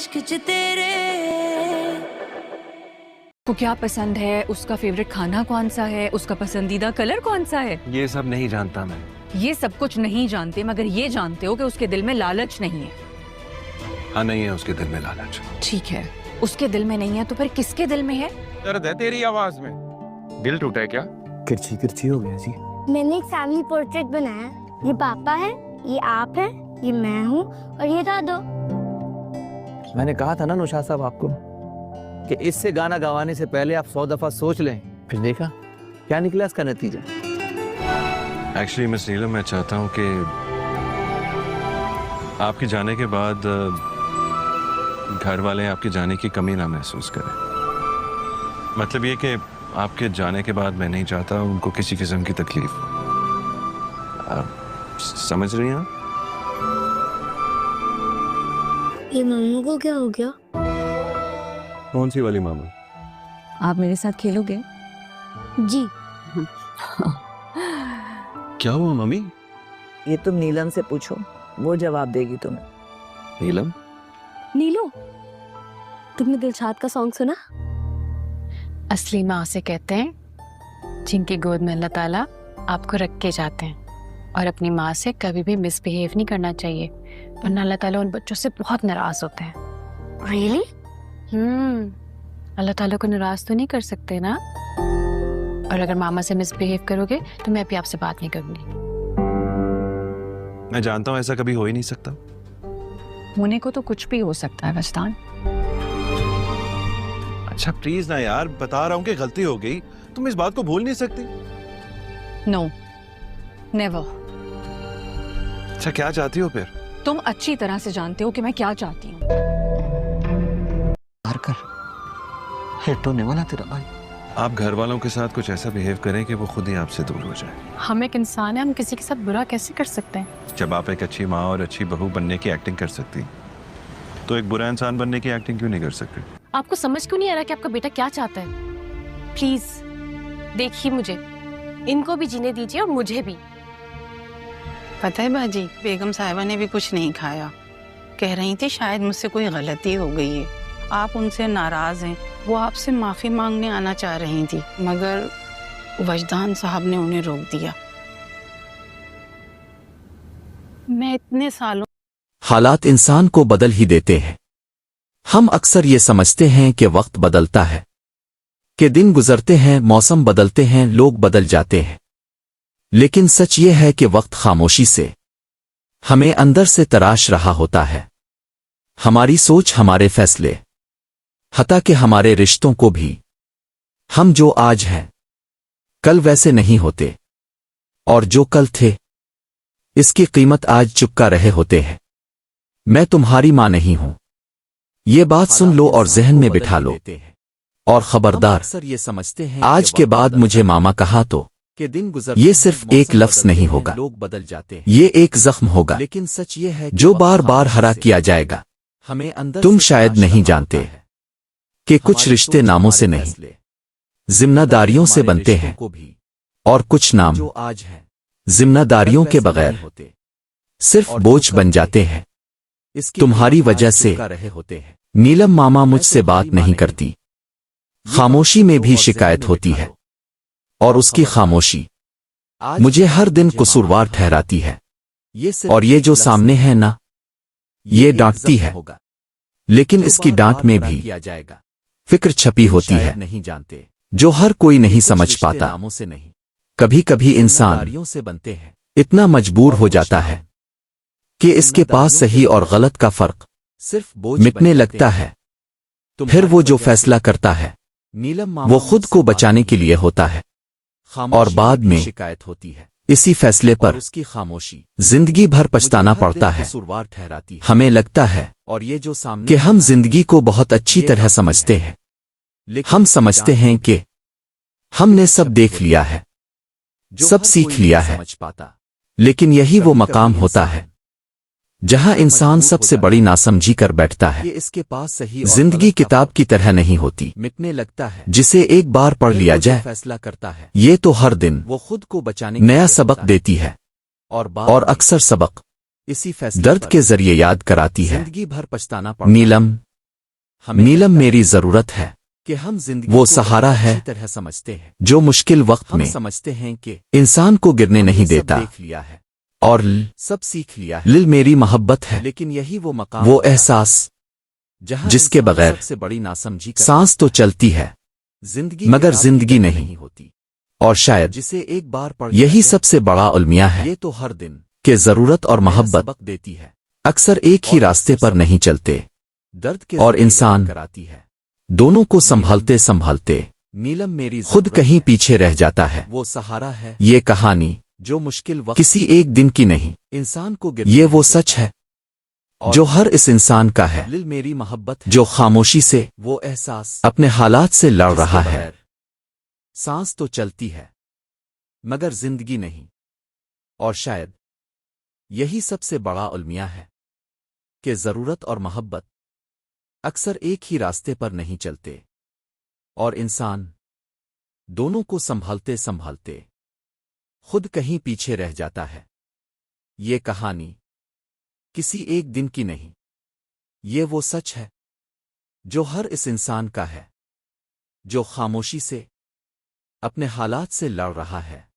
इश्क च तेरे। को क्या पसंद है, उसका फेवरेट खाना कौन सा है, उसका पसंदीदा कलर कौन सा है, ये सब नहीं जानता मैं। ये सब कुछ नहीं जानते, मगर ये जानते हो कि उसके दिल में लालच नहीं है। हाँ, नहीं है उसके दिल में लालच। ठीक है, उसके दिल में नहीं है तो फिर किसके दिल में है? दर्द है तेरी आवाज में। दिल टूटा है क्या? किरची किरची हो गया जी। मैंने एक फैमिली पोर्ट्रेट बनाया। ये पापा है, ये आप है, ये मैं हूँ और ये दादो। मैंने कहा था ना नौशाद साहब आपको कि इससे गाना गवाने से पहले आप 100 दफा सोच लें। फिर देखा क्या निकला इसका नतीजा। एक्चुअली मिस नीलम, मैं चाहता हूँ कि आपके जाने के बाद घर वाले आपके जाने की कमी ना महसूस करें। मतलब ये कि आपके जाने के बाद मैं नहीं चाहता उनको किसी किस्म की तकलीफ। आप समझ रही हैं आप? ये मम्मी को क्या हो गया? कौन सी वाली मामा? आप मेरे साथ खेलोगे? जी। क्या हुआ मम्मी? ये तुम नीलम से पूछो, वो जवाब देगी तुम्हें। नीलम? नीलो, तुमने दिलशाद का सॉन्ग सुना? असली माँ से कहते हैं जिनकी गोद में अल्लाह ताला आपको रख के जाते हैं, और अपनी माँ से कभी भी मिसबिहेव नहीं करना चाहिए, वरना अल्लाह ताला उन बच्चों से बहुत नाराज होते हैं। रियली? अल्लाह ताला को नाराज तो नहीं कर सकते ना। और अगर मामा से मिसबिहेव करोगे तो मैं भी आपसे बात नहीं करूंगी। मैं जानता हूँ ऐसा कभी हो ही नहीं सकता। होने को तो कुछ भी हो सकता है वजदान। अच्छा प्लीज ना यार, बता रहा हूँ कि गलती हो गई, तुम इस बात को भूल नहीं सकती। No, never. अच्छा क्या चाहती हो फिर? तुम अच्छी तरह से जानते हो कि मैं क्या चाहती हूँ। हिट होने वाला तेरा भाई। आप घर वालों के साथ कुछ ऐसा बिहेव करें कि वो खुद ही आपसे दूर हो जाए। हम एक इंसान है, हम किसी के साथ बुरा कैसे कर सकते हैं? जब आप एक अच्छी माँ और अच्छी बहू बनने की एक्टिंग कर सकती, तो एक बुरा इंसान बनने की एक्टिंग क्यों नहीं कर सकती? आपको समझ क्यों नहीं आ रहा कि आपका बेटा क्या चाहता है? प्लीज देखिए मुझे, इनको भी जीने दीजिए और मुझे भी। पता है बाजी, बेगम साहिबा ने भी कुछ नहीं खाया। कह रही थी शायद मुझसे कोई गलती हो गई है, आप उनसे नाराज हैं। वो आपसे माफी मांगने आना चाह रही थी, मगर वजदान साहब ने उन्हें रोक दिया। मैं इतने सालों हालात इंसान को बदल ही देते हैं। हम अक्सर ये समझते हैं कि वक्त बदलता है, कि दिन गुजरते हैं, मौसम बदलते हैं, लोग बदल जाते हैं। लेकिन सच ये है कि वक्त खामोशी से हमें अंदर से तराश रहा होता है। हमारी सोच, हमारे फैसले, हत्ता कि हमारे रिश्तों को भी। हम जो आज हैं कल वैसे नहीं होते, और जो कल थे इसकी कीमत आज चुका रहे होते हैं। मैं तुम्हारी मां नहीं हूं, ये बात सुन लो और जहन में बिठा लो। और खबरदार, ये समझते हैं आज के बाद मुझे मामा कहा तो कि दिन गुजर, ये सिर्फ एक लफ्ज नहीं होगा, लोग बदल जाते हैं। ये एक जख्म होगा, लेकिन सच ये है जो बार बार हरा किया जाएगा। हमें अंदर तुम शायद नहीं जानते कि कुछ रिश्ते नामों से नहीं, जिम्मेदारियों से बनते हैं, और कुछ नाम जो आज हैं जिम्मेदारियों के बगैर सिर्फ बोझ बन जाते हैं। तुम्हारी वजह से नीलम मामा मुझसे बात नहीं करती, खामोशी में भी शिकायत होती है, और उसकी खामोशी मुझे हर दिन कसूरवार ठहराती है। और ये जो सामने है ना, ये डांटती है, लेकिन इसकी डांट में भी फिक्र छपी होती है, नहीं जानते, जो हर कोई नहीं समझ पाता। कभी कभी इंसान से बनते हैं इतना मजबूर हो जाता है कि इसके पास सही और गलत का फर्क सिर्फ मिटने लगता है। फिर वो जो फैसला करता है वो खुद को बचाने के लिए होता है, और बाद में शिकायत होती है। इसी फैसले पर उसकी खामोशी जिंदगी भर पछताना पड़ता है। हमें लगता है और ये जो सामने कि हम जिंदगी को बहुत अच्छी तरह समझते हैं। हम समझते हैं कि हमने सब देख लिया है, सब सीख लिया है, लेकिन यही वो मकाम होता है जहां इंसान सबसे बड़ी नासमझी कर बैठता है। इसके पास सही जिंदगी किताब की तरह नहीं होती, मिटने लगता है, जिसे एक बार पढ़ लिया जाए फैसला करता है। ये तो हर दिन वो खुद को बचाने नया सबक देती है, और अक्सर सबक इसी फैसले दर्द के जरिए याद कराती है। जिंदगी भर पछताना पड़ता। नीलम, नीलम मेरी जरूरत है कि हम जिंदगी वो सहारा है तरह समझते हैं जो मुश्किल वक्त में समझते हैं कि इंसान को गिरने नहीं देता देख लिया है और सब सीख लिया है। लिल मेरी मोहब्बत है, लेकिन यही वो मकाम वो एहसास जहां जिसके बगैर सबसे बड़ी नासमझी सांस तो चलती है जिंदगी मगर जिंदगी नहीं होती। और शायद जिसे एक बार पढ़ यही सबसे बड़ा उलमिया है, ये तो हर दिन के जरूरत और मोहब्बत देती है। अक्सर एक ही रास्ते पर नहीं चलते, दर्द के और इंसान कराती है, दोनों को संभालते संभालते नीलम मेरी खुद कहीं पीछे रह जाता है। वो सहारा है, ये कहानी जो मुश्किल वक्त किसी एक दिन की नहीं इंसान को ये वो सच है जो हर इस इंसान का है। लिल मेरी मोहब्बत जो खामोशी से वो एहसास अपने हालात से लड़ रहा है। सांस तो चलती है मगर जिंदगी नहीं। और शायद यही सबसे बड़ा उलमिया है कि जरूरत और मोहब्बत अक्सर एक ही रास्ते पर नहीं चलते और इंसान दोनों को संभालते संभालते खुद कहीं पीछे रह जाता है। ये कहानी किसी एक दिन की नहीं, ये वो सच है जो हर इस इंसान का है जो खामोशी से अपने हालात से लड़ रहा है।